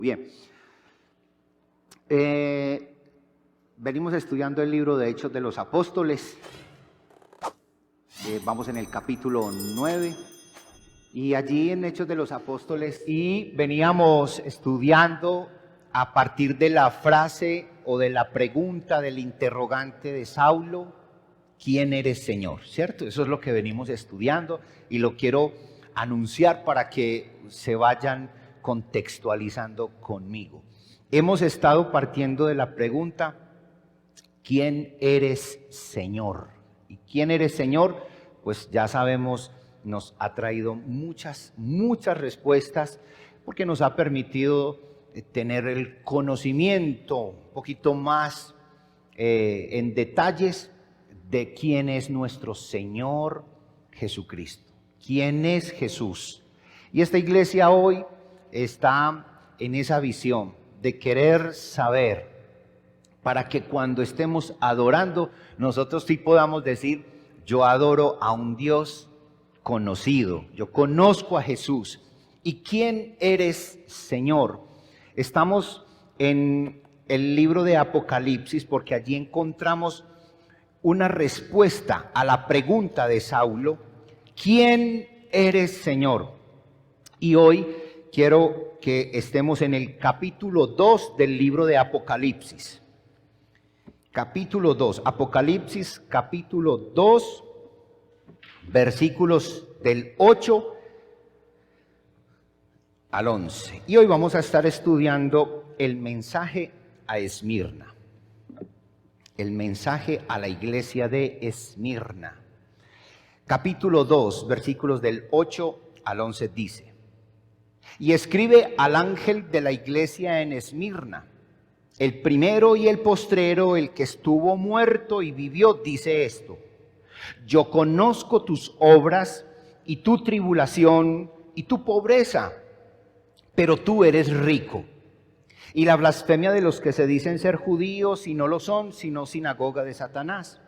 Bien, venimos estudiando el libro de Hechos de los Apóstoles. Vamos en el capítulo 9 y allí en Hechos de los Apóstoles y veníamos estudiando a partir de la frase o de la pregunta del interrogante de Saulo: ¿quién eres, Señor? ¿Cierto? Eso es lo que venimos estudiando y lo quiero anunciar para que se vayan contextualizando conmigo. Hemos estado partiendo de la pregunta: ¿quién eres, Señor? ¿Y quién eres, Señor? Pues ya sabemos, nos ha traído muchas respuestas, porque nos ha permitido tener el conocimiento un poquito más en detalles de quién es nuestro Señor Jesucristo. ¿Quién es Jesús? Y esta iglesia hoy está en esa visión de querer saber, para que cuando estemos adorando, nosotros sí podamos decir: yo adoro a un Dios conocido, yo conozco a Jesús. ¿Y quién eres, Señor? Estamos en el libro de Apocalipsis porque allí encontramos una respuesta a la pregunta de Saulo: ¿quién eres, Señor? Y hoy quiero que estemos en el capítulo 2 del libro de Apocalipsis. Capítulo 2, Apocalipsis capítulo 2, versículos del 8 al 11. Y hoy vamos a estar estudiando el mensaje a Esmirna. El mensaje a la iglesia de Esmirna. Capítulo 2, versículos del 8 al 11 dice: y escribe al ángel de la iglesia en Esmirna, el primero y el postrero, el que estuvo muerto y vivió, dice esto: yo conozco tus obras y tu tribulación y tu pobreza, pero tú eres rico, y la blasfemia de los que se dicen ser judíos y no lo son, sino sinagoga de Satanás.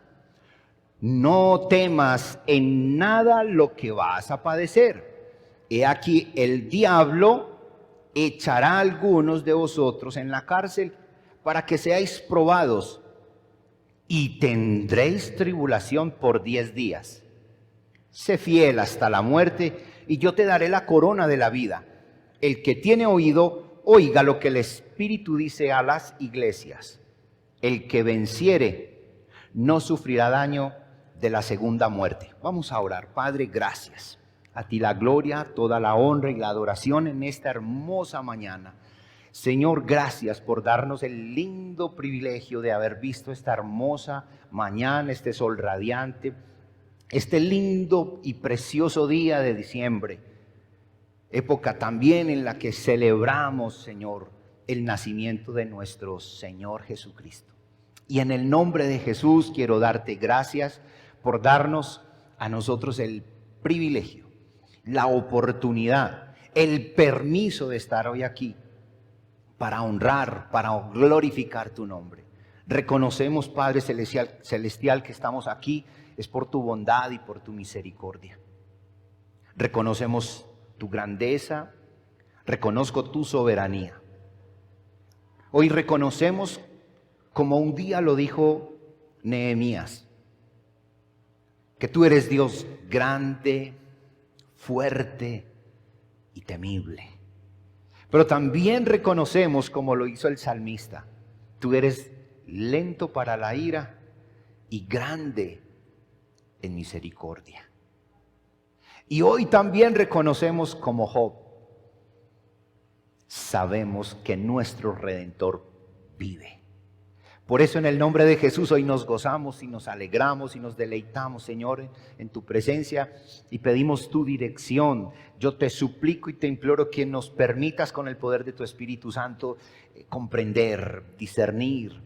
No temas en nada lo que vas a padecer. He aquí, el diablo echará a algunos de vosotros en la cárcel para que seáis probados, y tendréis tribulación por 10 días. Sé fiel hasta la muerte, y yo te daré la corona de la vida. El que tiene oído, oiga lo que el Espíritu dice a las iglesias. El que venciere no sufrirá daño de la segunda muerte. Vamos a orar. Padre, gracias. A ti la gloria, toda la honra y la adoración en esta hermosa mañana. Señor, gracias por darnos el lindo privilegio de haber visto esta hermosa mañana, este sol radiante, este lindo y precioso día de diciembre, época también en la que celebramos, Señor, el nacimiento de nuestro Señor Jesucristo. Y en el nombre de Jesús quiero darte gracias por darnos a nosotros el privilegio, la oportunidad, el permiso de estar hoy aquí para honrar, para glorificar tu nombre. Reconocemos, Padre celestial, que estamos aquí es por tu bondad y por tu misericordia. Reconocemos tu grandeza, reconozco tu soberanía. Hoy reconocemos, como un día lo dijo Nehemías, que tú eres Dios grande, fuerte y temible. Pero también reconocemos, como lo hizo el salmista, tú eres lento para la ira y grande en misericordia. Y hoy también reconocemos, como Job, sabemos que nuestro Redentor vive. Por eso en el nombre de Jesús hoy nos gozamos y nos alegramos y nos deleitamos, Señor, en tu presencia, y pedimos tu dirección. Yo te suplico y te imploro que nos permitas, con el poder de tu Espíritu Santo, comprender, discernir,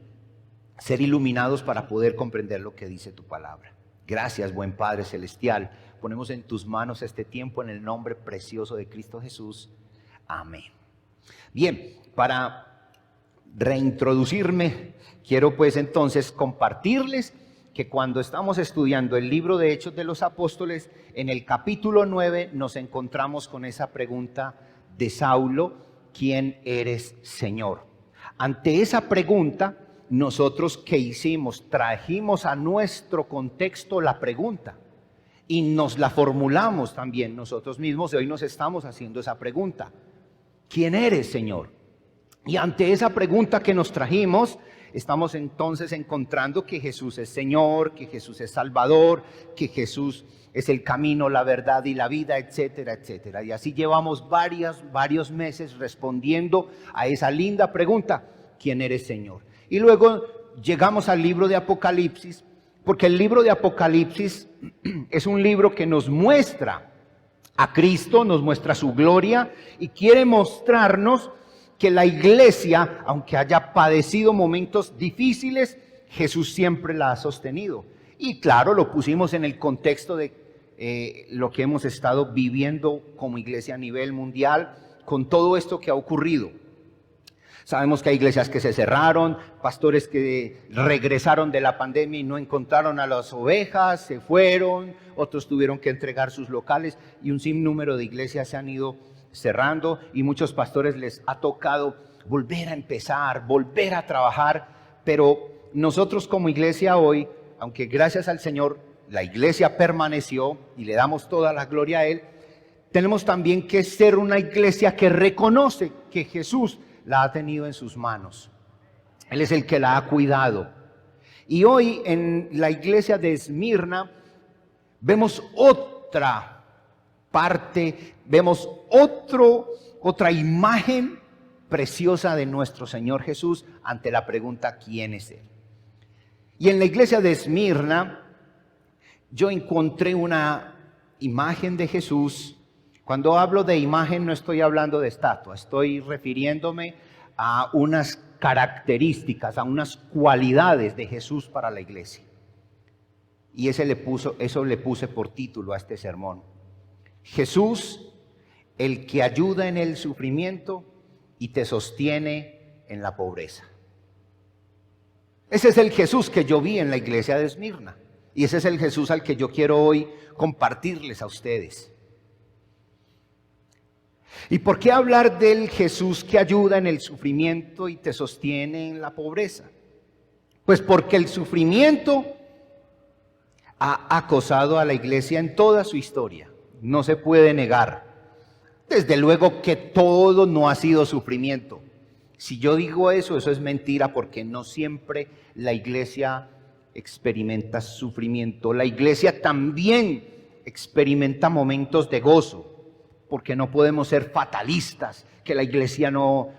ser iluminados para poder comprender lo que dice tu palabra. Gracias, buen Padre celestial. Ponemos en tus manos este tiempo en el nombre precioso de Cristo Jesús. Amén. Bien, para reintroducirme, quiero pues entonces compartirles que cuando estamos estudiando el libro de Hechos de los Apóstoles, en el capítulo 9 nos encontramos con esa pregunta de Saulo: ¿quién eres, Señor? Ante esa pregunta, nosotros ¿qué hicimos? Trajimos a nuestro contexto la pregunta y nos la formulamos también nosotros mismos, y hoy nos estamos haciendo esa pregunta. ¿Quién eres, Señor? Y ante esa pregunta que nos trajimos, estamos entonces encontrando que Jesús es Señor, que Jesús es Salvador, que Jesús es el camino, la verdad y la vida, etcétera, etcétera. Y así llevamos varios meses respondiendo a esa linda pregunta, ¿quién eres, Señor? Y luego llegamos al libro de Apocalipsis, porque el libro de Apocalipsis es un libro que nos muestra a Cristo, nos muestra su gloria y quiere mostrarnos que la iglesia, aunque haya padecido momentos difíciles, Jesús siempre la ha sostenido. Y claro, lo pusimos en el contexto de lo que hemos estado viviendo como iglesia a nivel mundial, con todo esto que ha ocurrido. Sabemos que hay iglesias que se cerraron, pastores que regresaron de la pandemia y no encontraron a las ovejas, se fueron, otros tuvieron que entregar sus locales y un sinnúmero de iglesias se han ido cerrando y muchos pastores les ha tocado volver a empezar, volver a trabajar, pero nosotros como iglesia hoy, aunque gracias al Señor la iglesia permaneció y le damos toda la gloria a Él, tenemos también que ser una iglesia que reconoce que Jesús la ha tenido en sus manos. Él es el que la ha cuidado. Y hoy en la iglesia de Esmirna vemos otra parte, vemos otra imagen preciosa de nuestro Señor Jesús ante la pregunta ¿quién es Él? Y en la iglesia de Esmirna yo encontré una imagen de Jesús. Cuando hablo de imagen no estoy hablando de estatua, estoy refiriéndome a unas características, a unas cualidades de Jesús para la iglesia. Y eso le puse por título a este sermón. Jesús, el que ayuda en el sufrimiento y te sostiene en la pobreza. Ese es el Jesús que yo vi en la iglesia de Esmirna. Y ese es el Jesús al que yo quiero hoy compartirles a ustedes. ¿Y por qué hablar del Jesús que ayuda en el sufrimiento y te sostiene en la pobreza? Pues porque el sufrimiento ha acosado a la iglesia en toda su historia. No se puede negar. Desde luego que todo no ha sido sufrimiento. Si yo digo eso es mentira, porque no siempre la iglesia experimenta sufrimiento. La iglesia también experimenta momentos de gozo, porque no podemos ser fatalistas, que la iglesia no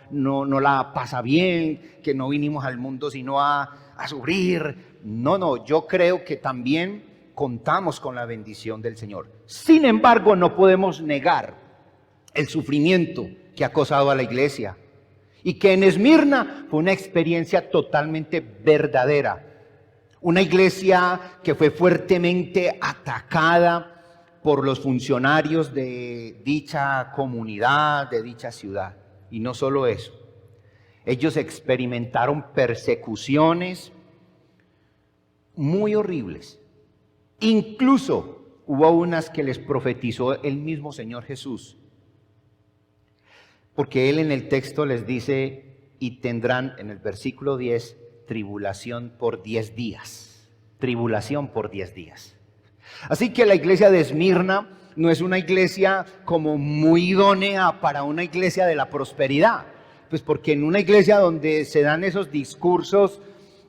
la pasa bien, que no vinimos al mundo sino a sufrir. No, yo creo que también contamos con la bendición del Señor. Sin embargo, no podemos negar el sufrimiento que ha acosado a la iglesia y que en Esmirna fue una experiencia totalmente verdadera. Una iglesia que fue fuertemente atacada por los funcionarios de dicha comunidad, de dicha ciudad. Y no solo eso, ellos experimentaron persecuciones muy horribles. Incluso hubo unas que les profetizó el mismo Señor Jesús. Porque Él en el texto les dice, y tendrán en el versículo 10, tribulación por 10 días. Tribulación por 10 días. Así que la iglesia de Esmirna no es una iglesia como muy idónea para una iglesia de la prosperidad. Pues porque en una iglesia donde se dan esos discursos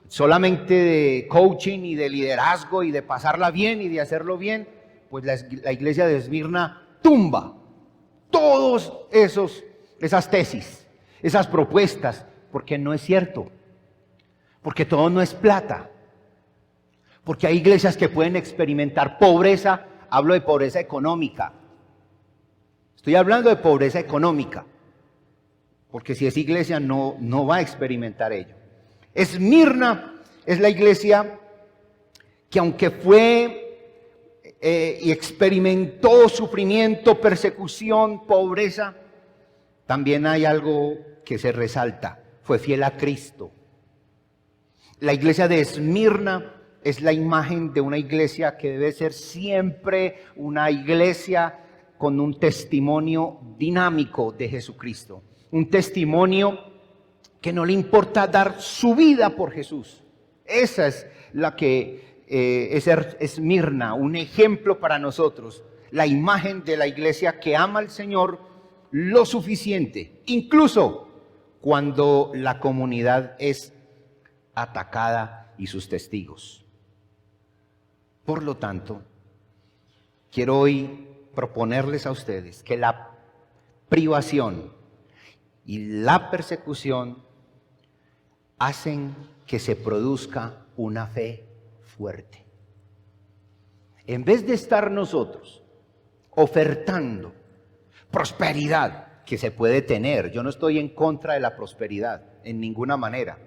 solamente de coaching y de liderazgo y de pasarla bien y de hacerlo bien, pues la iglesia de Esmirna tumba todos esas tesis, esas propuestas, porque no es cierto, porque todo no es plata, porque hay iglesias que pueden experimentar pobreza. Hablo de pobreza económica, estoy hablando de pobreza económica, porque si es iglesia no va a experimentar ello. Esmirna es la iglesia que aunque fue y experimentó sufrimiento, persecución, pobreza, también hay algo que se resalta: fue fiel a Cristo. La iglesia de Esmirna es la imagen de una iglesia que debe ser siempre una iglesia con un testimonio dinámico de Jesucristo. un testimonio que no le importa dar su vida por Jesús. Esa es la que es Esmirna, un ejemplo para nosotros, la imagen de la iglesia que ama al Señor lo suficiente, incluso cuando la comunidad es atacada y sus testigos. Por lo tanto, quiero hoy proponerles a ustedes que la privación y la persecución hacen que se produzca una fe fuerte. En vez de estar nosotros ofertando prosperidad, que se puede tener, yo no estoy en contra de la prosperidad, en ninguna manera.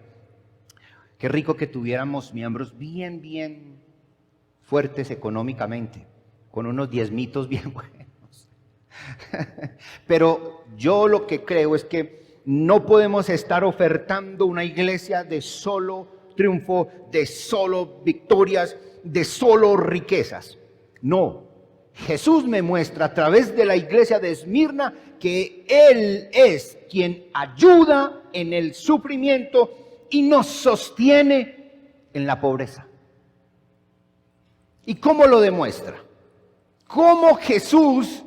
Qué rico que tuviéramos miembros bien fuertes económicamente, con unos diezmitos bien buenos. Pero yo lo que creo es que no podemos estar ofertando una iglesia de solo triunfo, de solo victorias, de solo riquezas. No, Jesús me muestra a través de la iglesia de Esmirna que Él es quien ayuda en el sufrimiento y nos sostiene en la pobreza. ¿Y cómo lo demuestra? ¿Cómo Jesús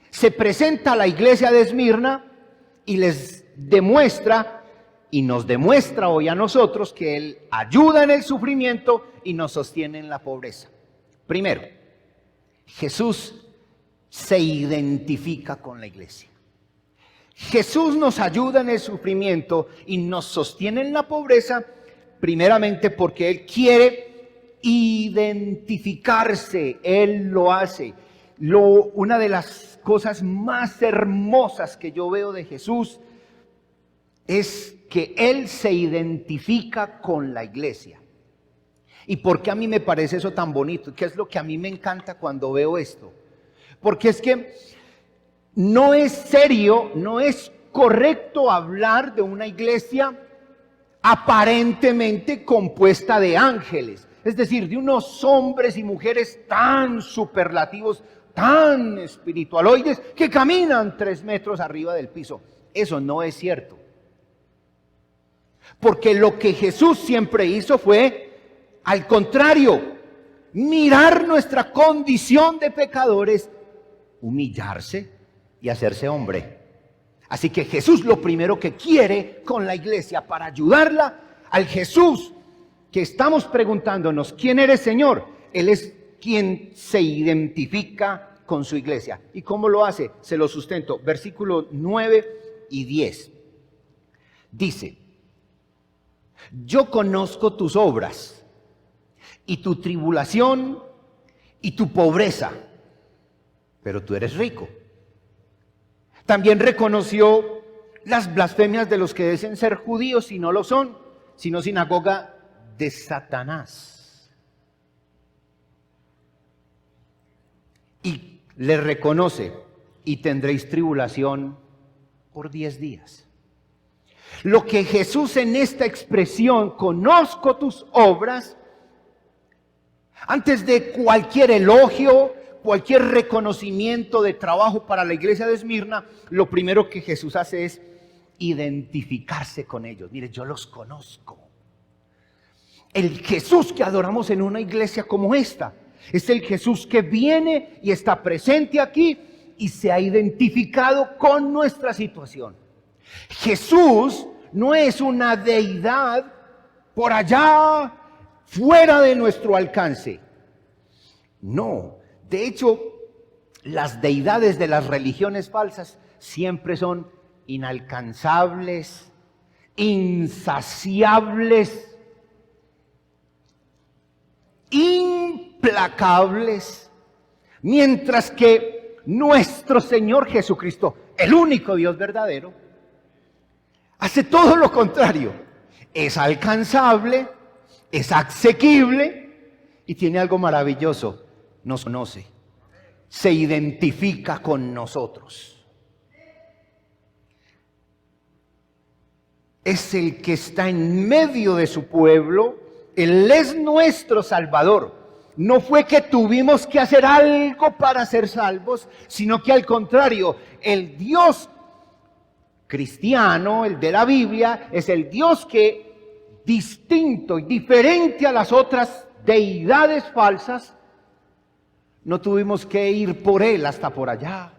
se presenta a la iglesia de Esmirna y les demuestra y nos demuestra hoy a nosotros que Él ayuda en el sufrimiento y nos sostiene en la pobreza? Primero, Jesús se identifica con la iglesia. Jesús nos ayuda en el sufrimiento y nos sostiene en la pobreza, primeramente porque Él quiere identificarse. Él lo hace. Una de las cosas más hermosas que yo veo de Jesús es que Él se identifica con la iglesia. ¿Y por qué a mí me parece eso tan bonito? ¿Qué es lo que a mí me encanta cuando veo esto? Porque es que no es serio, no es correcto hablar de una iglesia aparentemente compuesta de ángeles. Es decir, de unos hombres y mujeres tan superlativos, tan espiritualoides, que caminan 3 metros arriba del piso. Eso no es cierto. Porque lo que Jesús siempre hizo fue, al contrario, mirar nuestra condición de pecadores, humillarse y hacerse hombre. Así que Jesús lo primero que quiere con la iglesia para ayudarla, al Jesús que estamos preguntándonos, ¿quién eres, Señor? Él es quien se identifica con su iglesia. ¿Y cómo lo hace? Se lo sustento. Versículos 9 y 10. Dice, yo conozco tus obras y tu tribulación y tu pobreza, pero tú eres rico. También reconoció las blasfemias de los que dicen ser judíos y no lo son, sino sinagoga de Satanás. Y le reconoce, y tendréis tribulación por 10 días. Lo que Jesús en esta expresión, conozco tus obras, antes de cualquier elogio, cualquier reconocimiento de trabajo para la iglesia de Esmirna, lo primero que Jesús hace es identificarse con ellos. Mire, yo los conozco. El Jesús que adoramos en una iglesia como esta es el Jesús que viene y está presente aquí y se ha identificado con nuestra situación. Jesús no es una deidad por allá fuera de nuestro alcance. No, de hecho, las deidades de las religiones falsas siempre son inalcanzables, insaciables, implacables, mientras que nuestro Señor Jesucristo, el único Dios verdadero, hace todo lo contrario. Es alcanzable, es asequible y tiene algo maravilloso. Nos conoce, se identifica con nosotros. Es el que está en medio de su pueblo. Él es nuestro Salvador. No fue que tuvimos que hacer algo para ser salvos, sino que al contrario, el Dios cristiano, el de la Biblia, es el Dios que, distinto y diferente a las otras deidades falsas, no tuvimos que ir por Él hasta por allá.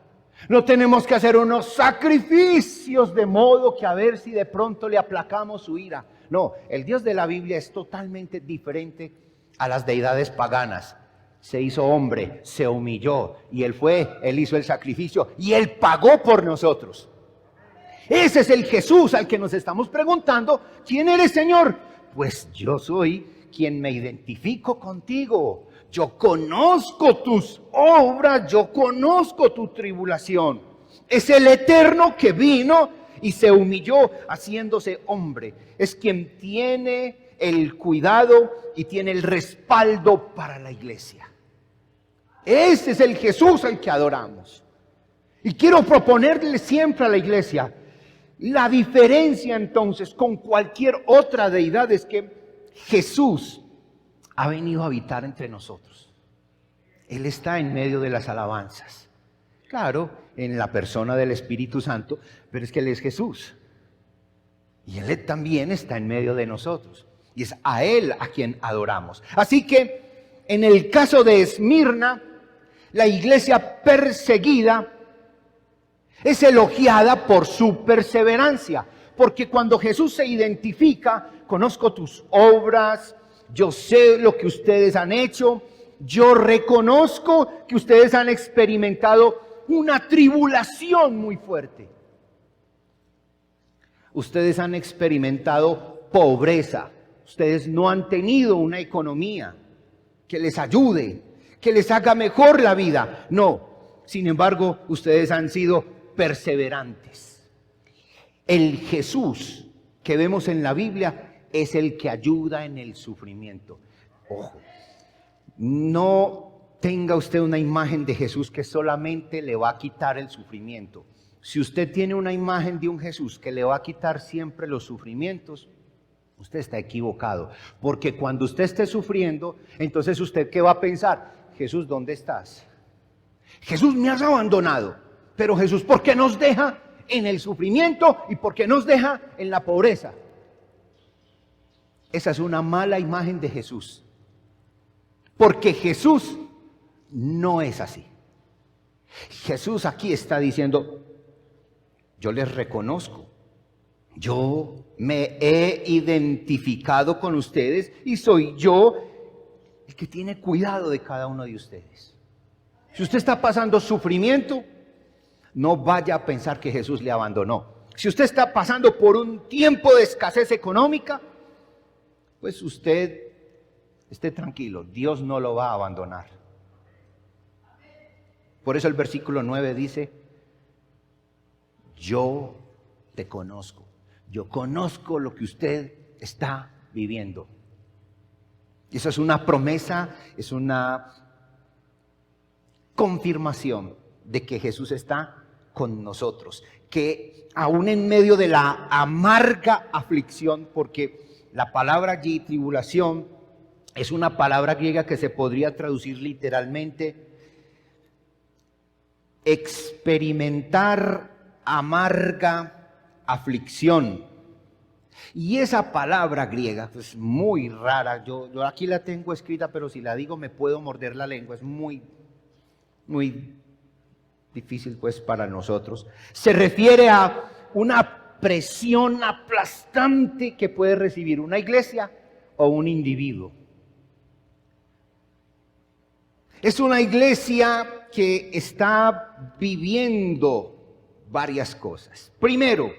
No tenemos que hacer unos sacrificios de modo que a ver si de pronto le aplacamos su ira. No, el Dios de la Biblia es totalmente diferente a las deidades paganas. Se hizo hombre, se humilló y Él hizo el sacrificio y Él pagó por nosotros. Ese es el Jesús al que nos estamos preguntando, ¿quién eres, Señor? Pues yo soy quien me identifico contigo. Yo conozco tus obras, yo conozco tu tribulación. Es el Eterno que vino y se humilló haciéndose hombre. Es quien tiene el cuidado y tiene el respaldo para la iglesia. Ese es el Jesús al que adoramos. Y quiero proponerle siempre a la iglesia, la diferencia entonces con cualquier otra deidad es que Jesús ha venido a habitar entre nosotros. Él está en medio de las alabanzas. Claro, en la persona del Espíritu Santo, pero es que Él es Jesús. Y Él también está en medio de nosotros. Y es a Él a quien adoramos. Así que, en el caso de Esmirna, la iglesia perseguida es elogiada por su perseverancia. Porque cuando Jesús se identifica, conozco tus obras, yo sé lo que ustedes han hecho, yo reconozco que ustedes han experimentado una tribulación muy fuerte. Ustedes han experimentado pobreza, ustedes no han tenido una economía que les ayude, que les haga mejor la vida. No, sin embargo, ustedes han sido perseverantes. El Jesús que vemos en la Biblia es el que ayuda en el sufrimiento. Ojo, no tenga usted una imagen de Jesús que solamente le va a quitar el sufrimiento. Si usted tiene una imagen de un Jesús que le va a quitar siempre los sufrimientos, usted está equivocado. Porque cuando usted esté sufriendo, entonces usted ¿qué va a pensar? Jesús, ¿dónde estás? Jesús, me has abandonado. Pero Jesús, ¿por qué nos deja en el sufrimiento y por qué nos deja en la pobreza? Esa es una mala imagen de Jesús. Porque Jesús no es así. Jesús aquí está diciendo, yo les reconozco, yo me he identificado con ustedes y soy yo el que tiene cuidado de cada uno de ustedes. Si usted está pasando sufrimiento, no vaya a pensar que Jesús le abandonó. Si usted está pasando por un tiempo de escasez económica, pues usted esté tranquilo, Dios no lo va a abandonar. Por eso el versículo 9 dice, yo te conozco, yo conozco lo que usted está viviendo. Y eso es una promesa, es una confirmación de que Jesús está con nosotros, que aún en medio de la amarga aflicción, porque la palabra allí, tribulación, es una palabra griega que se podría traducir literalmente experimentar amarga aflicción. Y esa palabra griega es muy rara, yo aquí la tengo escrita, pero si la digo me puedo morder la lengua, es muy difícil pues para nosotros. Se refiere a una presión aplastante que puede recibir una iglesia o un individuo. Es una iglesia que está viviendo varias cosas. Primero,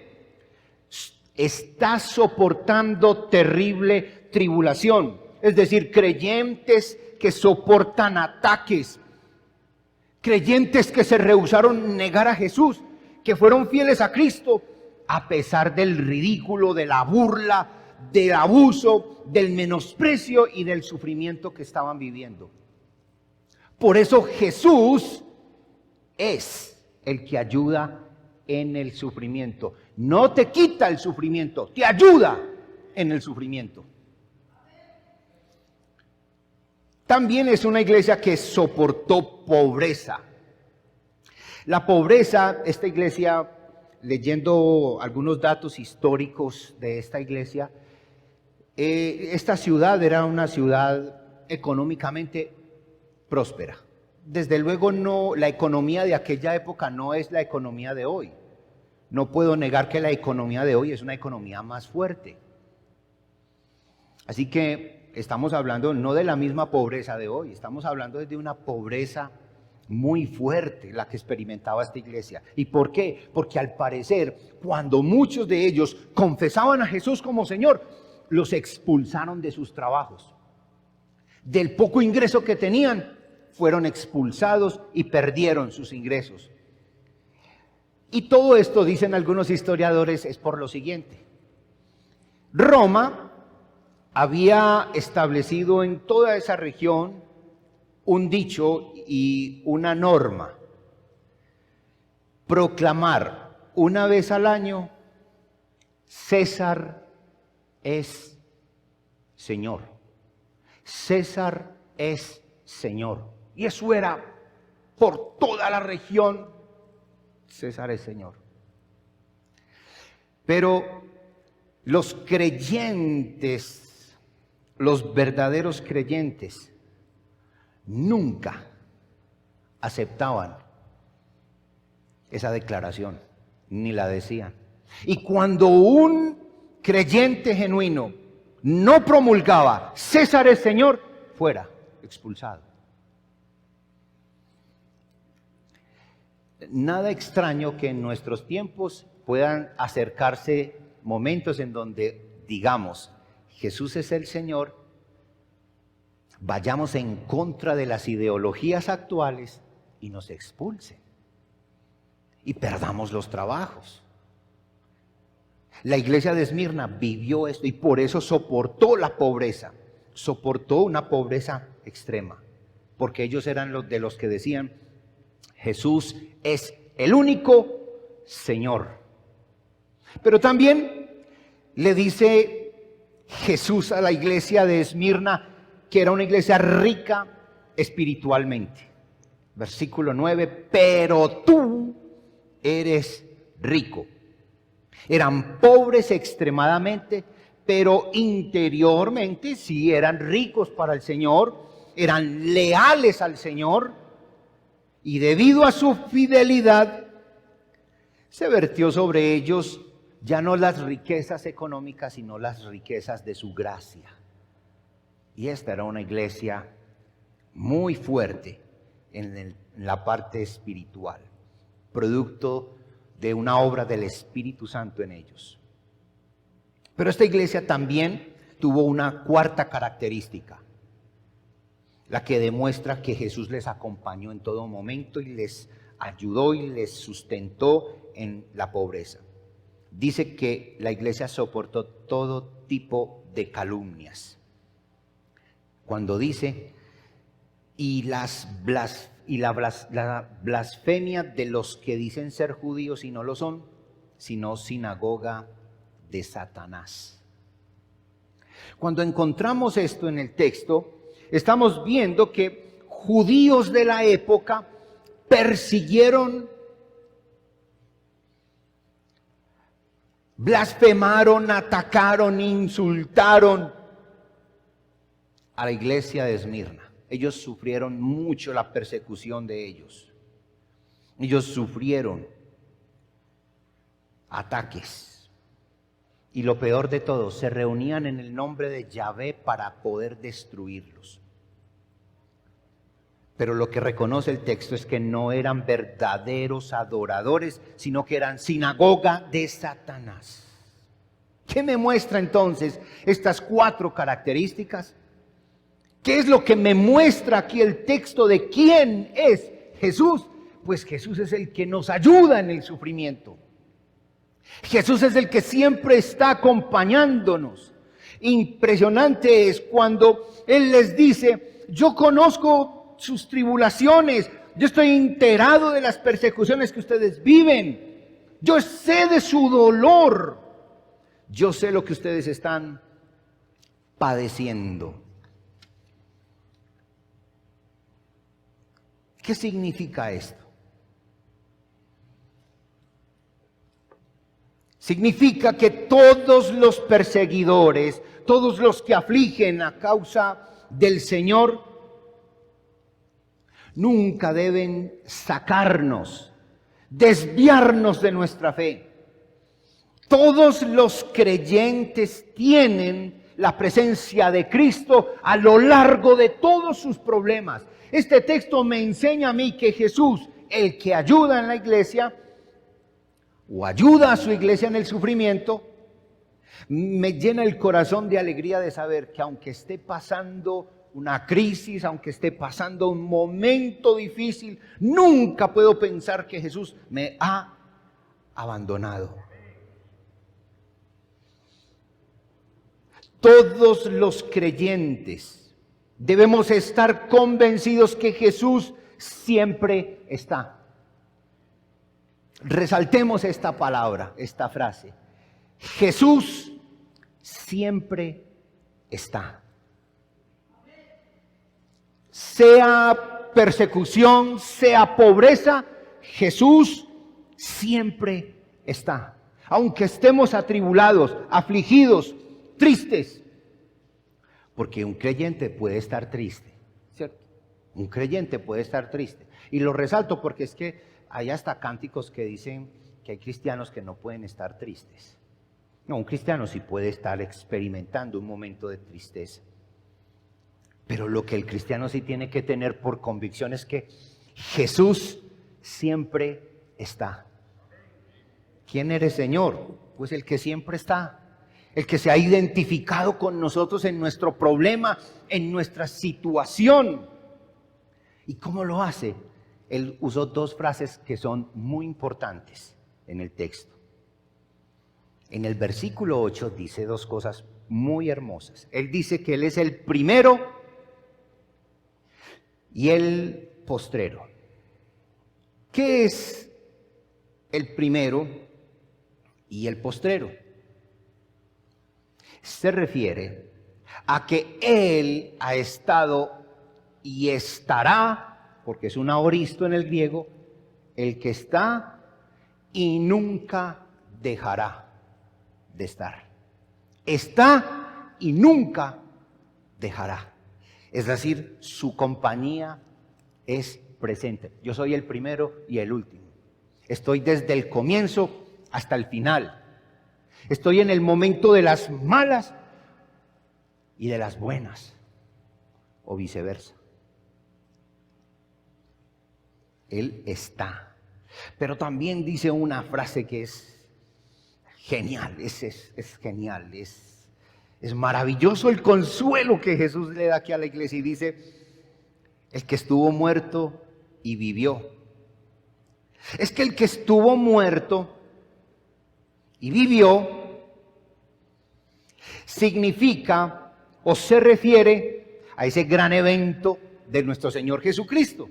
está soportando terrible tribulación, es decir, creyentes que soportan ataques, creyentes que se rehusaron negar a Jesús, que fueron fieles a Cristo, a pesar del ridículo, de la burla, del abuso, del menosprecio y del sufrimiento que estaban viviendo. Por eso Jesús es el que ayuda en el sufrimiento. No te quita el sufrimiento, te ayuda en el sufrimiento. También es una iglesia que soportó pobreza. La pobreza, esta iglesia leyendo algunos datos históricos de esta iglesia. Esta ciudad era una ciudad económicamente próspera. Desde luego la economía de aquella época no es la economía de hoy. No puedo negar que la economía de hoy es una economía más fuerte. Así que estamos hablando no de la misma pobreza de hoy, estamos hablando de una pobreza muy fuerte la que experimentaba esta iglesia. ¿Y por qué? Porque al parecer, cuando muchos de ellos confesaban a Jesús como Señor, los expulsaron de sus trabajos. Del poco ingreso que tenían, fueron expulsados y perdieron sus ingresos. Y todo esto, dicen algunos historiadores, es por lo siguiente. Roma había establecido en toda esa región un dicho y una norma: proclamar una vez al año: César es Señor. César es Señor. Y eso era por toda la región: César es Señor. Pero los creyentes, los verdaderos creyentes, nunca aceptaban esa declaración, ni la decían. Y cuando un creyente genuino no promulgaba César es Señor, fuera expulsado. Nada extraño que en nuestros tiempos puedan acercarse momentos en donde digamos: Jesús es el Señor, vayamos en contra de las ideologías actuales y nos expulsen y perdamos los trabajos. La iglesia de Esmirna vivió esto y por eso soportó la pobreza, soportó una pobreza extrema, porque ellos eran los que decían: Jesús es el único Señor. Pero también le dice Jesús a la iglesia de Esmirna que era una iglesia rica espiritualmente. Versículo 9: pero tú eres rico. Eran pobres extremadamente, pero interiormente sí eran ricos para el Señor, eran leales al Señor, y debido a su fidelidad se vertió sobre ellos ya no las riquezas económicas, sino las riquezas de su gracia. Y esta era una iglesia muy fuerte en la parte espiritual, producto de una obra del Espíritu Santo en ellos. Pero esta iglesia también tuvo una cuarta característica, la que demuestra que Jesús les acompañó en todo momento y les ayudó y les sustentó en la pobreza. Dice que la iglesia soportó todo tipo de calumnias. Cuando dice: y la blasfemia de los que dicen ser judíos y no lo son, sino sinagoga de Satanás. Cuando encontramos esto en el texto, estamos viendo que judíos de la época persiguieron, blasfemaron, atacaron, insultaron a la iglesia de Esmirna. Ellos sufrieron mucho la persecución de ellos. Ellos sufrieron ataques. Y lo peor de todo, se reunían en el nombre de Yahvé para poder destruirlos. Pero lo que reconoce el texto es que no eran verdaderos adoradores, sino que eran sinagoga de Satanás. ¿Qué me muestra entonces estas cuatro características? ¿Qué es lo que me muestra aquí el texto de quién es Jesús? Pues Jesús es el que nos ayuda en el sufrimiento. Jesús es el que siempre está acompañándonos. Impresionante es cuando Él les dice: yo conozco sus tribulaciones, yo estoy enterado de las persecuciones que ustedes viven, yo sé de su dolor, yo sé lo que ustedes están padeciendo. ¿Qué significa esto? Significa que todos los perseguidores, todos los que afligen a causa del Señor, nunca deben sacarnos, desviarnos de nuestra fe. Todos los creyentes tienen la presencia de Cristo a lo largo de todos sus problemas. Este texto me enseña a mí que Jesús, el que ayuda en la iglesia, o ayuda a su iglesia en el sufrimiento, me llena el corazón de alegría de saber que aunque esté pasando una crisis, aunque esté pasando un momento difícil, nunca puedo pensar que Jesús me ha abandonado. Todos los creyentes debemos estar convencidos que Jesús siempre está. Resaltemos esta palabra, esta frase. Jesús siempre está. Sea persecución, sea pobreza, Jesús siempre está. Aunque estemos atribulados, afligidos, tristes, porque un creyente puede estar triste, ¿cierto? Un creyente puede estar triste. Y lo resalto porque es que hay hasta cánticos que dicen que hay cristianos que no pueden estar tristes. No, un cristiano sí puede estar experimentando un momento de tristeza. Pero lo que el cristiano sí tiene que tener por convicción es que Jesús siempre está. ¿Quién eres, Señor? Pues el que siempre está. El que se ha identificado con nosotros en nuestro problema, en nuestra situación. ¿Y cómo lo hace? Él usó dos frases que son muy importantes en el texto. En el versículo 8 dice dos cosas muy hermosas. Él dice que Él es el primero y el postrero. ¿Qué es el primero y el postrero? Se refiere a que Él ha estado y estará, porque es un aoristo en el griego, el que está y nunca dejará de estar. Está y nunca dejará. Es decir, su compañía es presente. Yo soy el primero y el último. Estoy desde el comienzo hasta el final. Estoy en el momento de las malas y de las buenas, o viceversa. Él está. Pero también dice una frase que es genial, es genial, es maravilloso el consuelo que Jesús le da aquí a la iglesia y dice, el que estuvo muerto y vivió. Es que el que estuvo muerto y vivió significa o se refiere a ese gran evento de nuestro Señor Jesucristo.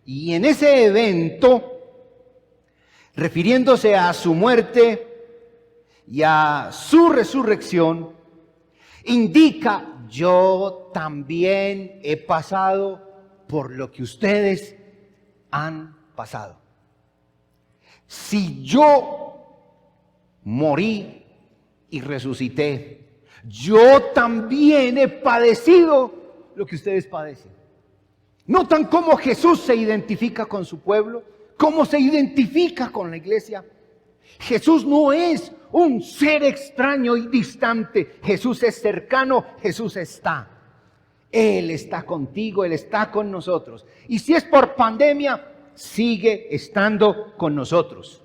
Y en ese evento, refiriéndose a su muerte y a su resurrección, indica, yo también he pasado por lo que ustedes han pasado. Si yo morí y resucité, yo también he padecido lo que ustedes padecen. ¿Notan cómo Jesús se identifica con su pueblo? ¿Cómo se identifica con la iglesia? Jesús no es un ser extraño y distante. Jesús es cercano, Jesús está. Él está contigo, Él está con nosotros. Y si es por pandemia, sigue estando con nosotros.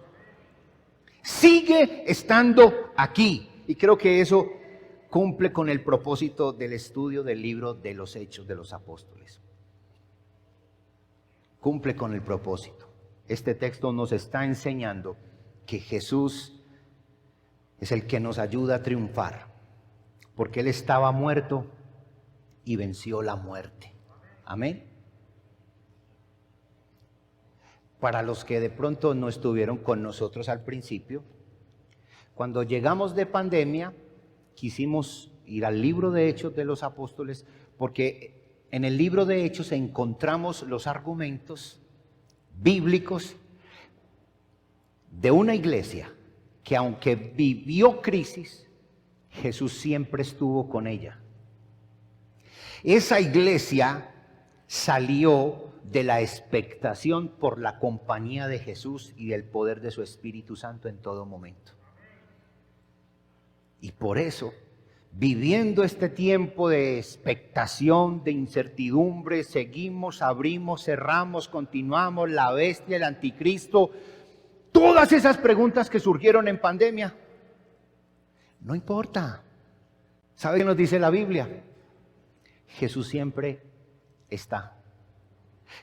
Sigue estando aquí. Y creo que eso cumple con el propósito del estudio del libro de los Hechos de los Apóstoles. Cumple con el propósito. Este texto nos está enseñando que Jesús es el que nos ayuda a triunfar, porque Él estaba muerto y venció la muerte. Amén. Para los que de pronto no estuvieron con nosotros al principio, cuando llegamos de pandemia, quisimos ir al libro de Hechos de los Apóstoles, porque en el libro de Hechos encontramos los argumentos bíblicos de una iglesia que aunque vivió crisis, Jesús siempre estuvo con ella. Esa iglesia salió de la expectación por la compañía de Jesús y del poder de su Espíritu Santo en todo momento. Y por eso, viviendo este tiempo de expectación, de incertidumbre, seguimos, abrimos, cerramos, continuamos, la bestia, el anticristo, todas esas preguntas que surgieron en pandemia. No importa. ¿Sabe qué nos dice la Biblia? Jesús siempre está.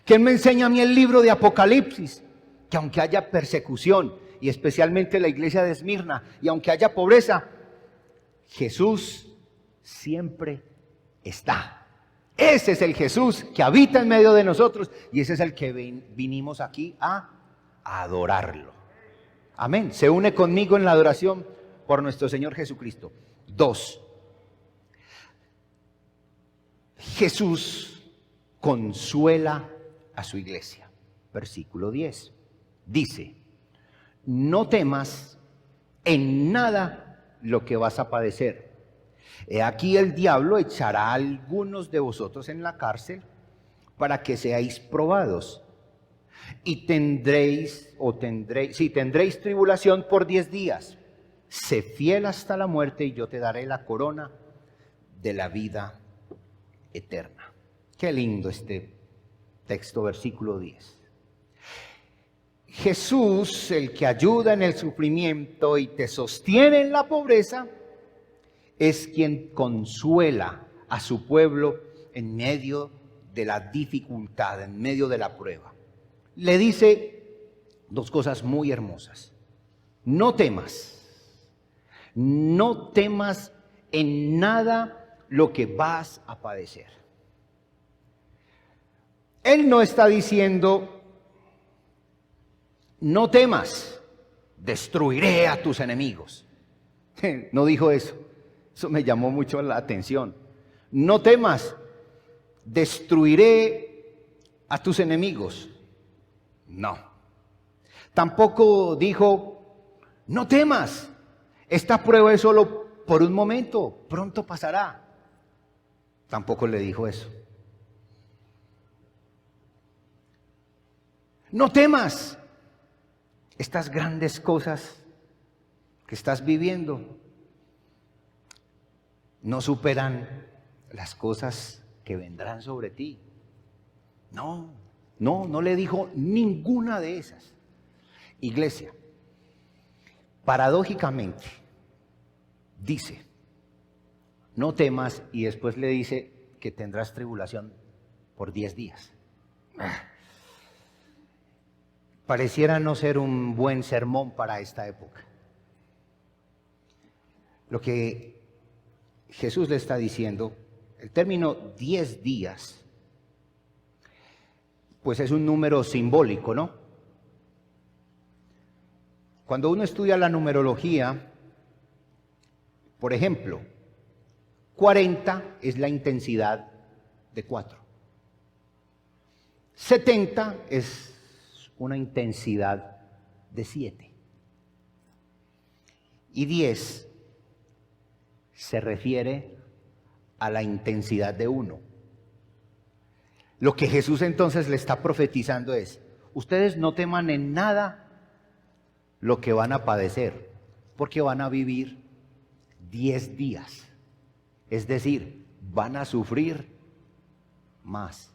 ¿Quién me enseña a mí el libro de Apocalipsis? Que aunque haya persecución, y especialmente la iglesia de Esmirna, y aunque haya pobreza, Jesús siempre está. Ese es el Jesús que habita en medio de nosotros, y ese es el que vinimos aquí a adorarlo. Amén. Se une conmigo en la adoración por nuestro Señor Jesucristo. 2. Jesús consuela a su iglesia. Versículo 10. Dice: no temas en nada lo que vas a padecer. He aquí el diablo echará a algunos de vosotros en la cárcel para que seáis probados. Y tendréis tribulación por 10 días. Sé fiel hasta la muerte y yo te daré la corona de la vida eterna. Qué lindo este texto, versículo 10. Jesús, el que ayuda en el sufrimiento y te sostiene en la pobreza, es quien consuela a su pueblo en medio de la dificultad, en medio de la prueba. Le dice dos cosas muy hermosas. No temas en nada lo que vas a padecer. Él no está diciendo, no temas, destruiré a tus enemigos. No dijo eso. Eso me llamó mucho la atención. No temas, destruiré a tus enemigos. No. Tampoco dijo, no temas, esta prueba es solo por un momento, pronto pasará. Tampoco le dijo eso. No temas, estas grandes cosas que estás viviendo no superan las cosas que vendrán sobre ti. No le dijo ninguna de esas. Iglesia, paradójicamente, dice, no temas, y después le dice que tendrás tribulación por 10 días. Pareciera no ser un buen sermón para esta época. Lo que Jesús le está diciendo, el término 10 días, pues es un número simbólico, ¿no? Cuando uno estudia la numerología, por ejemplo, 40 es la intensidad de 4. 70 es una intensidad de 7. Y 10 se refiere a la intensidad de 1. Lo que Jesús entonces le está profetizando es, ustedes no teman en nada lo que van a padecer, porque van a vivir 10 días. Es decir, van a sufrir más.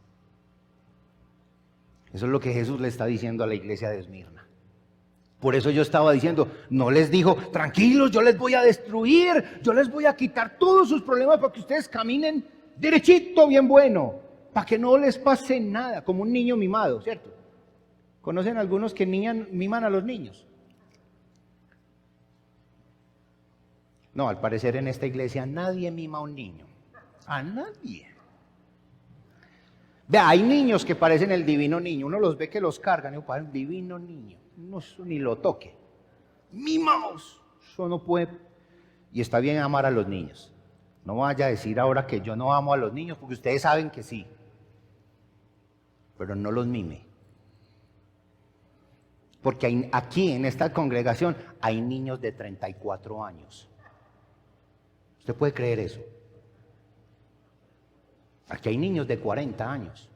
Eso es lo que Jesús le está diciendo a la iglesia de Esmirna. Por eso yo estaba diciendo, no les dijo, tranquilos, yo les voy a destruir, yo les voy a quitar todos sus problemas para que ustedes caminen derechito, bien bueno, para que no les pase nada, como un niño mimado, ¿cierto? ¿Conocen algunos que miman a los niños? No, al parecer en esta iglesia nadie mima a un niño, a nadie. Vea, hay niños que parecen el divino niño, uno los ve que los cargan, y parecen el divino niño, no, eso ni lo toque. Mimaos, eso no puede. Y está bien amar a los niños. No vaya a decir ahora que yo no amo a los niños, porque ustedes saben que sí. Pero no los mime. Porque aquí en esta congregación hay niños de 34 años. ¿Usted puede creer eso? Aquí hay niños de 40 años.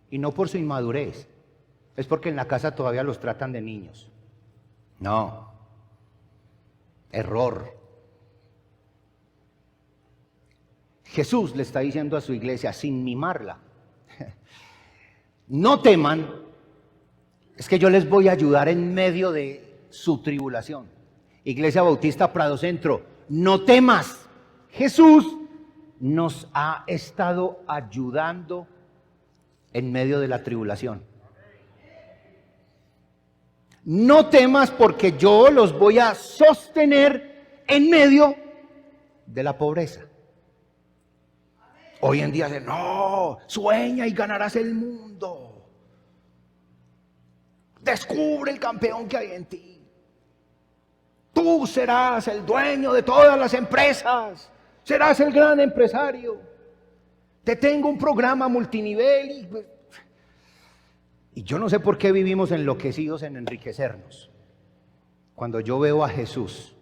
Y no por su inmadurez, es porque en la casa todavía los tratan de niños. No, error. Jesús le está diciendo a su iglesia, sin mimarla, no teman, es que yo les voy a ayudar en medio de su tribulación. Iglesia Bautista Prado Centro, no temas. Jesús nos ha estado ayudando en medio de la tribulación. No temas porque yo los voy a sostener en medio de la pobreza. Hoy en día dicen, no, sueña y ganarás el mundo. Descubre el campeón que hay en ti. Tú serás el dueño de todas las empresas. Serás el gran empresario. Te tengo un programa multinivel. Y yo no sé por qué vivimos enloquecidos en enriquecernos. Cuando yo veo a Jesús,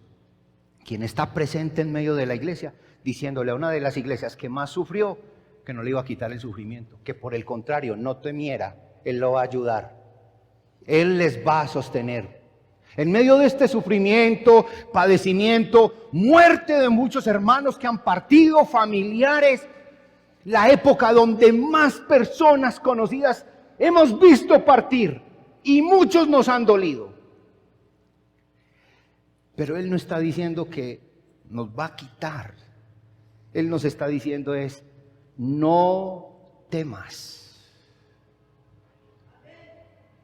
quien está presente en medio de la iglesia, diciéndole a una de las iglesias que más sufrió, que no le iba a quitar el sufrimiento, que por el contrario no temiera, Él lo va a ayudar. Él les va a sostener. En medio de este sufrimiento, padecimiento, muerte de muchos hermanos que han partido, familiares, la época donde más personas conocidas hemos visto partir y muchos nos han dolido. Pero Él no está diciendo que nos va a quitar. Él nos está diciendo es, no temas.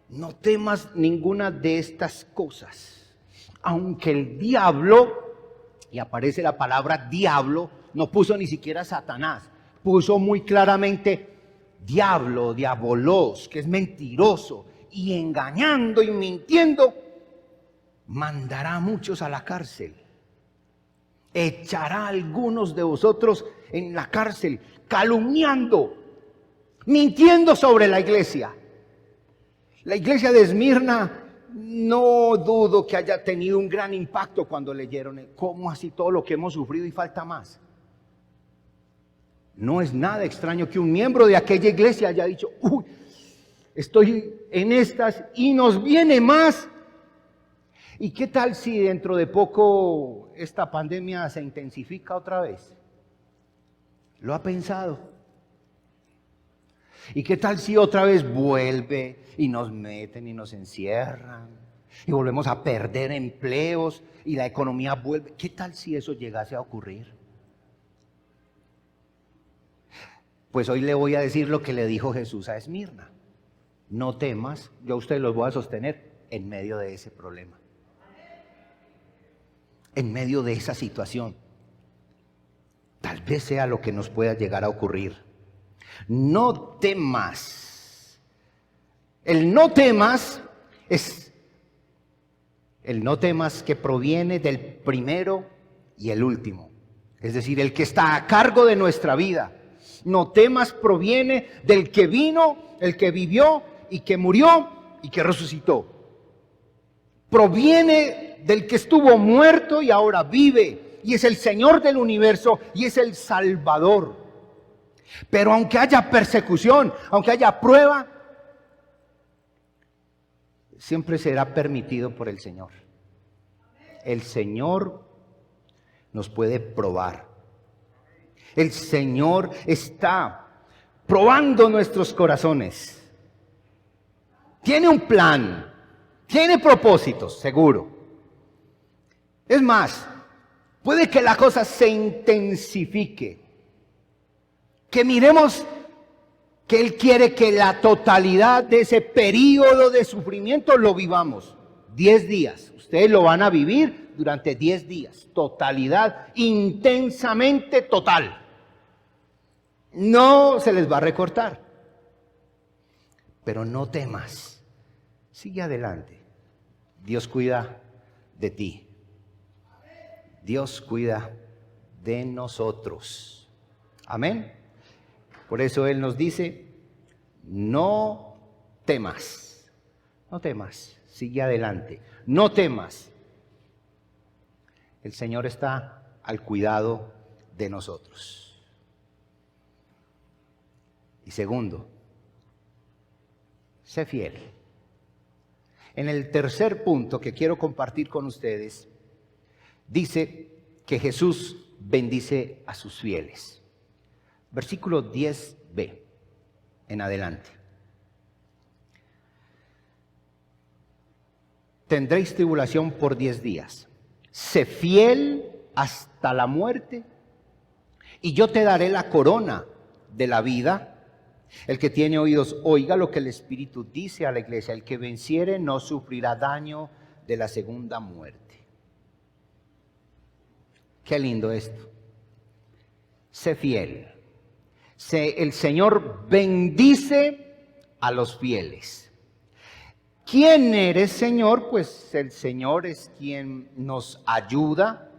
No temas ninguna de estas cosas. Aunque el diablo, y aparece la palabra diablo, no puso ni siquiera Satanás, puso muy claramente diablo, diabolos, que es mentiroso, y engañando y mintiendo, mandará a muchos a la cárcel. Echará a algunos de vosotros en la cárcel, calumniando, mintiendo sobre la iglesia. La iglesia de Esmirna, no dudo que haya tenido un gran impacto cuando leyeron, ¿cómo así todo lo que hemos sufrido y falta más? No es nada extraño que un miembro de aquella iglesia haya dicho, uy, estoy en estas y nos viene más. ¿Y qué tal si dentro de poco esta pandemia se intensifica otra vez? ¿Lo ha pensado? ¿Y qué tal si otra vez vuelve y nos meten y nos encierran y volvemos a perder empleos y la economía vuelve? ¿Qué tal si eso llegase a ocurrir? Pues hoy le voy a decir lo que le dijo Jesús a Esmirna. No temas, yo a ustedes los voy a sostener en medio de ese problema. En medio de esa situación. Tal vez sea lo que nos pueda llegar a ocurrir. No temas. El no temas es el no temas que proviene del primero y el último. Es decir, el que está a cargo de nuestra vida. No temas proviene del que vino, el que vivió y que murió y que resucitó. Proviene del que estuvo muerto y ahora vive y es el Señor del universo y es el Salvador. Pero aunque haya persecución, aunque haya prueba, siempre será permitido por el Señor. El Señor nos puede probar. El Señor está probando nuestros corazones. Tiene un plan, tiene propósitos, seguro. Es más, puede que la cosa se intensifique. Que miremos que Él quiere que la totalidad de ese periodo de sufrimiento lo vivamos. 10 días. Ustedes lo van a vivir durante 10 días. Totalidad, intensamente total. No se les va a recortar. Pero no temas. Sigue adelante. Dios cuida de ti. Dios cuida de nosotros. Amén. Por eso Él nos dice, no temas. No temas. sigue adelante. No temas. El Señor está al cuidado de nosotros. Y segundo, sé fiel. En el tercer punto que quiero compartir con ustedes, dice que Jesús bendice a sus fieles. Versículo 10b en adelante. Tendréis tribulación por 10 días. Sé fiel hasta la muerte y yo te daré la corona de la vida. El que tiene oídos, oiga lo que el Espíritu dice a la iglesia. El que venciere no sufrirá daño de la segunda muerte. Qué lindo esto. Sé fiel. El Señor bendice a los fieles. ¿Quién eres, Señor? Pues el Señor es quien nos ayuda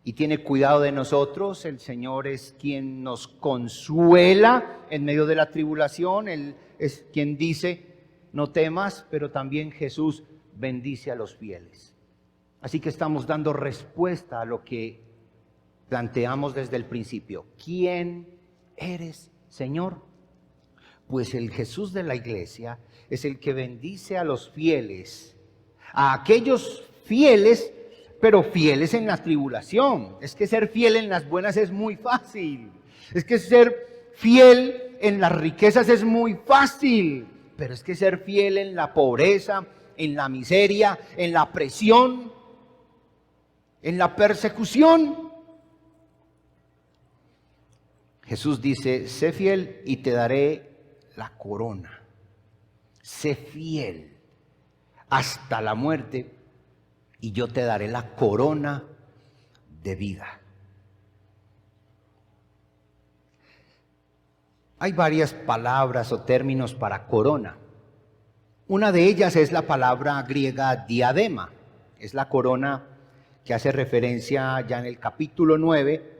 y tiene cuidado de nosotros. El Señor es quien nos consuela en medio de la tribulación. Él es quien dice, no temas, pero también Jesús bendice a los fieles. Así que estamos dando respuesta a lo que planteamos desde el principio. ¿Quién eres, Señor? Pues el Jesús de la iglesia es el que bendice a los fieles, a aquellos fieles, pero fieles en la tribulación. Es que ser fiel en las buenas es muy fácil. Es que ser fiel en las riquezas es muy fácil. Pero es que ser fiel en la pobreza, en la miseria, en la presión, en la persecución. Jesús dice, sé fiel y te daré la corona. Sé fiel hasta la muerte y yo te daré la corona de vida. Hay varias palabras o términos para corona. Una de ellas es la palabra griega diadema. Es la corona que hace referencia ya en el capítulo 9,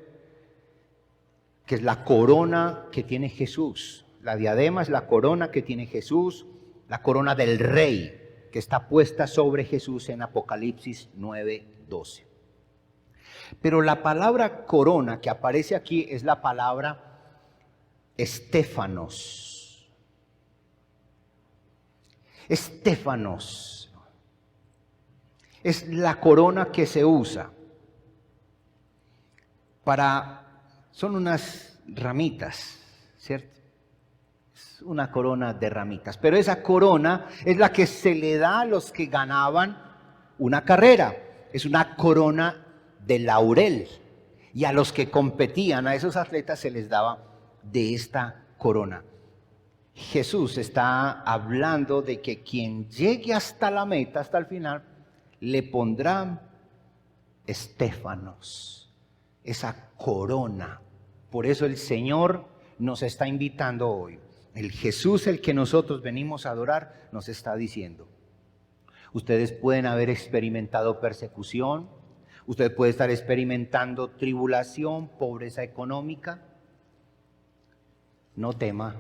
que es la corona que tiene Jesús. La diadema es la corona que tiene Jesús, la corona del rey que está puesta sobre Jesús en Apocalipsis 9:12. Pero la palabra corona que aparece aquí es la palabra estéfanos. Estéfanos es la corona que se usa son unas ramitas, ¿cierto? Una corona de ramitas, pero esa corona es la que se le da a los que ganaban una carrera. Es una corona de laurel y a los que competían, a esos atletas se les daba de esta corona. Jesús está hablando de que quien llegue hasta la meta, hasta el final, le pondrán estéfanos, esa corona. Por eso el Señor nos está invitando hoy. El Jesús, el que nosotros venimos a adorar, nos está diciendo, ustedes pueden haber experimentado persecución, usted puede estar experimentando tribulación, pobreza económica. No tema,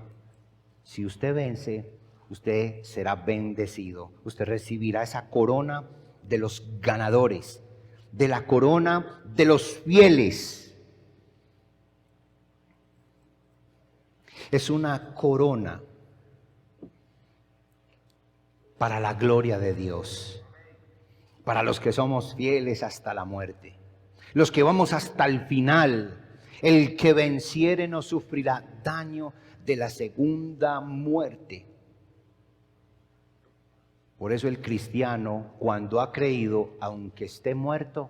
si usted vence, usted será bendecido. Usted recibirá esa corona de los ganadores, de la corona de los fieles. Es una corona para la gloria de Dios, para los que somos fieles hasta la muerte, los que vamos hasta el final. El que venciere no sufrirá daño de la segunda muerte. Por eso el cristiano, cuando ha creído, aunque esté muerto,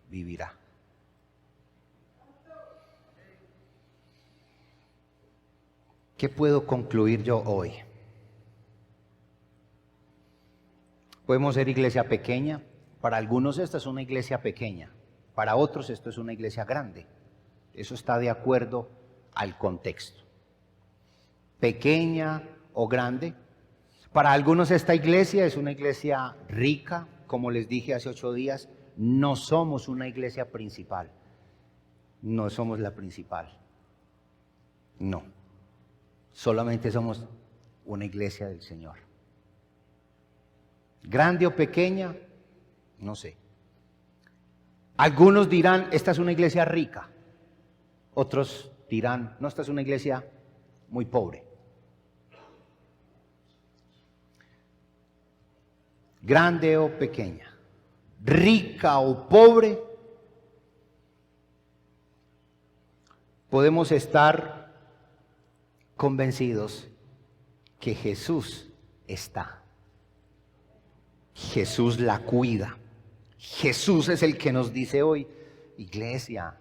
vivirá. ¿Qué puedo concluir yo hoy? Podemos ser iglesia pequeña. Para algunos esta es una iglesia pequeña. Para otros esto es una iglesia grande. Eso está de acuerdo al contexto. Pequeña o grande. Para algunos esta iglesia es una iglesia rica. Como les dije hace 8 días, no somos una iglesia principal. No somos la principal. No. Solamente somos una iglesia del Señor. grande o pequeña, no sé. Algunos dirán, esta es una iglesia rica. Otros dirán, no, esta es una iglesia muy pobre. Grande o pequeña, rica o pobre, podemos estar convencidos que Jesús está. Jesús la cuida. Jesús es el que nos dice hoy, iglesia,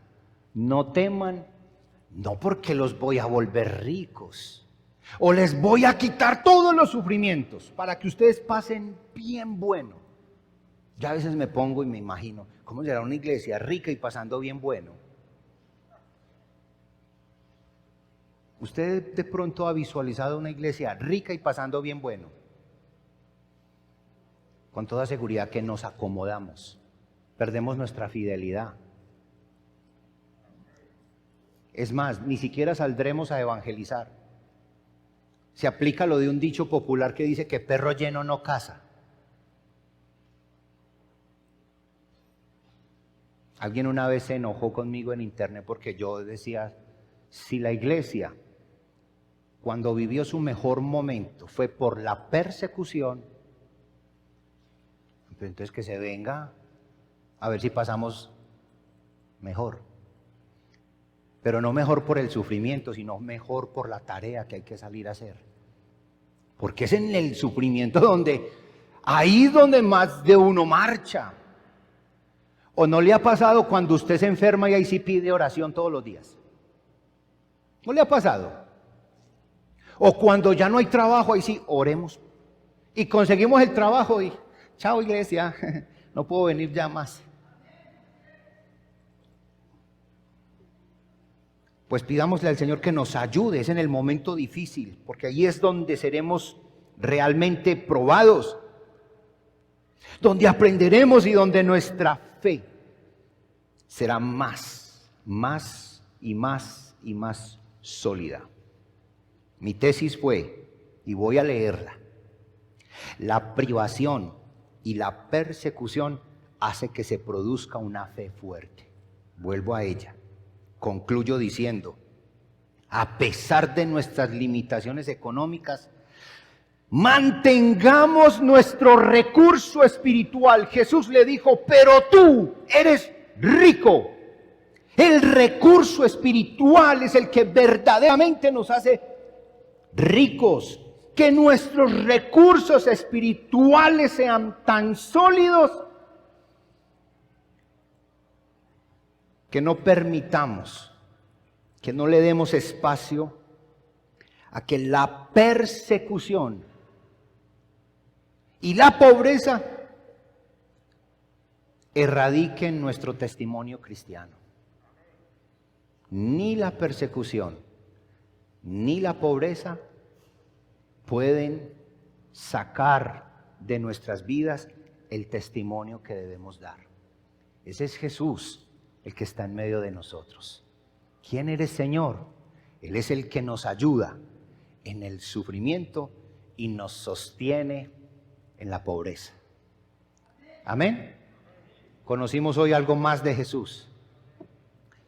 no teman, no porque los voy a volver ricos o les voy a quitar todos los sufrimientos para que ustedes pasen bien bueno. Yo a veces me pongo y me imagino, ¿cómo será una iglesia rica y pasando bien bueno? ¿Usted de pronto ha visualizado una iglesia rica y pasando bien bueno? Con toda seguridad que nos acomodamos, perdemos nuestra fidelidad. Es más, ni siquiera saldremos a evangelizar. Se aplica lo de un dicho popular que dice que perro lleno no caza. Alguien una vez se enojó conmigo en internet porque yo decía, si la iglesia, cuando vivió su mejor momento, fue por la persecución, entonces que se venga a ver si pasamos mejor. Pero no mejor por el sufrimiento, sino mejor por la tarea que hay que salir a hacer. Porque es en el sufrimiento ahí donde más de uno marcha. ¿O no le ha pasado cuando usted se enferma y ahí sí pide oración todos los días? ¿No le ha pasado? O cuando ya no hay trabajo, ahí sí oremos. Y conseguimos el trabajo y chao iglesia, no puedo venir ya más. Pues pidámosle al Señor que nos ayude, es en el momento difícil, porque ahí es donde seremos realmente probados, donde aprenderemos y donde nuestra fe será más y más sólida. Mi tesis fue, y voy a leerla, la privación y la persecución hace que se produzca una fe fuerte. Vuelvo a ella. Concluyo diciendo, a pesar de nuestras limitaciones económicas, mantengamos nuestro recurso espiritual. Jesús le dijo, pero tú eres rico. El recurso espiritual es el que verdaderamente nos hace ricos. Que nuestros recursos espirituales sean tan sólidos que no permitamos, que no le demos espacio a que la persecución y la pobreza erradiquen nuestro testimonio cristiano. Ni la persecución ni la pobreza pueden sacar de nuestras vidas el testimonio que debemos dar. Ese es Jesús, el que está en medio de nosotros. ¿Quién eres, Señor? Él es el que nos ayuda en el sufrimiento y nos sostiene en la pobreza. Amén. Conocimos hoy algo más de Jesús.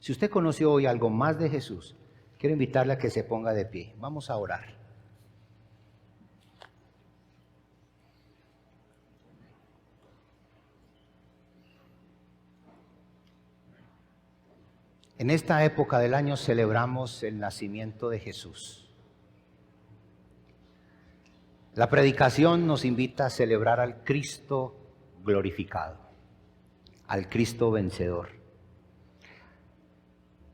Si usted conoció hoy algo más de Jesús, quiero invitarle a que se ponga de pie. Vamos a orar. En esta época del año celebramos el nacimiento de Jesús. La predicación nos invita a celebrar al Cristo glorificado, al Cristo vencedor.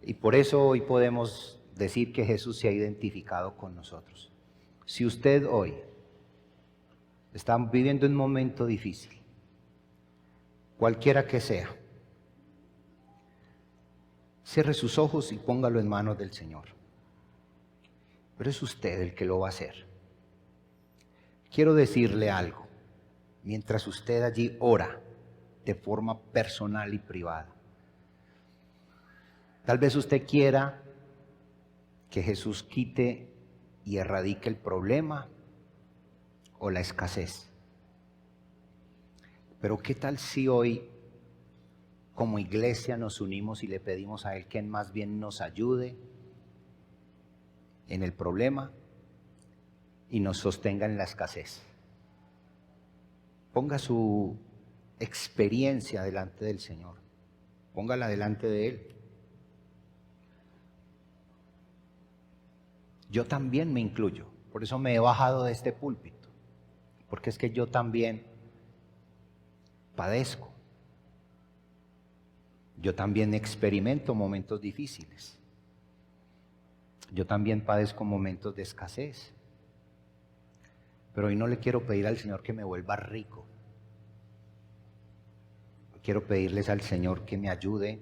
Y por eso hoy podemos decir que Jesús se ha identificado con nosotros. Si usted hoy está viviendo un momento difícil, cualquiera que sea, cierre sus ojos y póngalo en manos del Señor. Pero es usted el que lo va a hacer. Quiero decirle algo, mientras usted allí ora de forma personal y privada. Tal vez usted quiera que Jesús quite y erradique el problema o la escasez. Pero ¿qué tal si hoy como iglesia nos unimos y le pedimos a Él que más bien nos ayude en el problema y nos sostenga en la escasez? Ponga su experiencia delante del Señor, póngala delante de Él. Yo también me incluyo, por eso me he bajado de este púlpito, porque es que yo también padezco. Yo también experimento momentos difíciles. Yo también padezco momentos de escasez. Pero hoy no le quiero pedir al Señor que me vuelva rico. Quiero pedirles al Señor que me ayude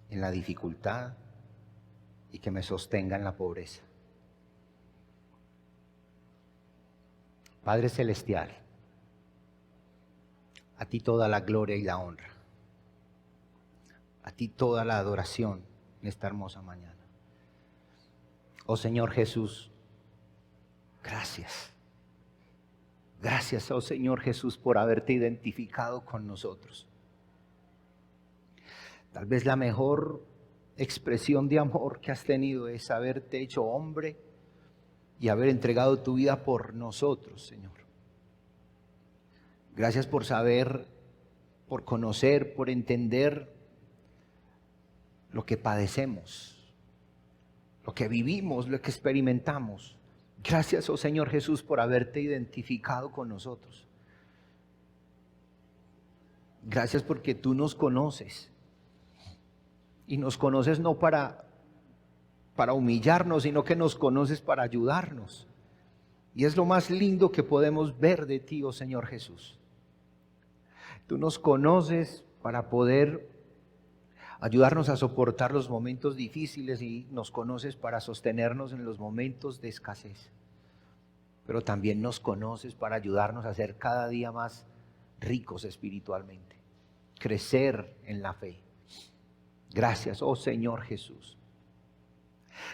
en la dificultad y que me sostenga en la pobreza. Padre Celestial, a ti toda la gloria y la honra. A ti toda la adoración en esta hermosa mañana. Oh Señor Jesús, gracias. Gracias, oh Señor Jesús, por haberte identificado con nosotros. Tal vez la mejor expresión de amor que has tenido es haberte hecho hombre y haber entregado tu vida por nosotros, Señor. Gracias por saber, por conocer, por entender lo que padecemos, lo que vivimos, lo que experimentamos. Gracias, oh Señor Jesús, por haberte identificado con nosotros. Gracias porque tú nos conoces. Y nos conoces no para humillarnos, sino que nos conoces para ayudarnos. Y es lo más lindo que podemos ver de ti, oh Señor Jesús. Tú nos conoces para poder ayudarnos a soportar los momentos difíciles y nos conoces para sostenernos en los momentos de escasez. Pero también nos conoces para ayudarnos a ser cada día más ricos espiritualmente, crecer en la fe. Gracias, oh Señor Jesús.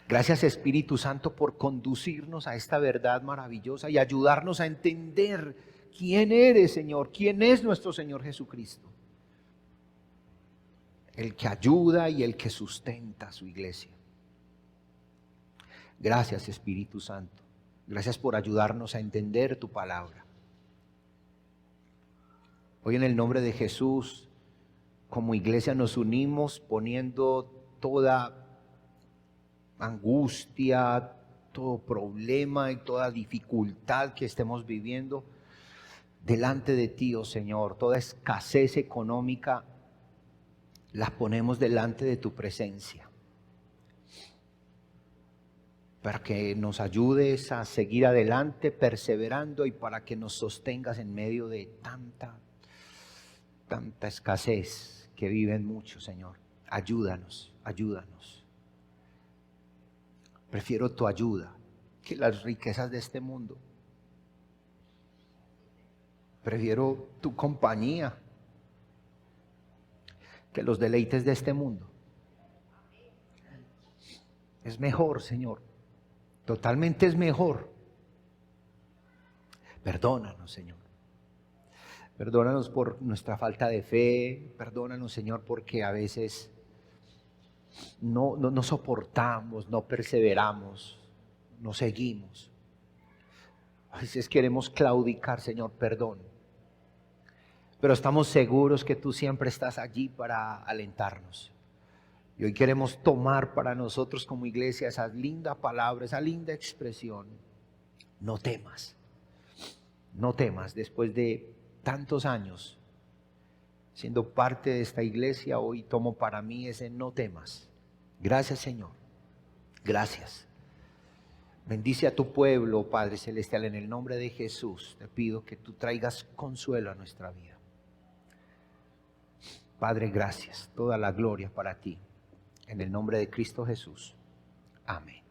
Gracias, Espíritu Santo, por conducirnos a esta verdad maravillosa y ayudarnos a entender quién eres, Señor, quién es nuestro Señor Jesucristo. El que ayuda y el que sustenta a su iglesia. Gracias, Espíritu Santo. Gracias por ayudarnos a entender tu palabra. Hoy en el nombre de Jesús, como iglesia nos unimos poniendo toda angustia, todo problema y toda dificultad que estemos viviendo delante de ti, oh Señor. Toda escasez económica la ponemos delante de tu presencia, para que nos ayudes a seguir adelante, perseverando, y para que nos sostengas en medio de tanta escasez que viven muchos, Señor. Ayúdanos, ayúdanos. Prefiero tu ayuda que las riquezas de este mundo. Prefiero tu compañía que los deleites de este mundo. Es mejor, Señor. Totalmente es mejor. Perdónanos, Señor. Perdónanos por nuestra falta de fe. Perdónanos, Señor, porque a veces no soportamos, no perseveramos, no seguimos. A veces queremos claudicar, Señor, perdón. Pero estamos seguros que tú siempre estás allí para alentarnos. Y hoy queremos tomar para nosotros como iglesia esa linda palabra, esa linda expresión. No temas. No temas. Después de tantos años siendo parte de esta iglesia, hoy tomo para mí ese no temas. Gracias, Señor. Gracias. Bendice a tu pueblo, Padre Celestial, en el nombre de Jesús. Te pido que tú traigas consuelo a nuestra vida. Padre, gracias. Toda la gloria para ti. En el nombre de Cristo Jesús. Amén.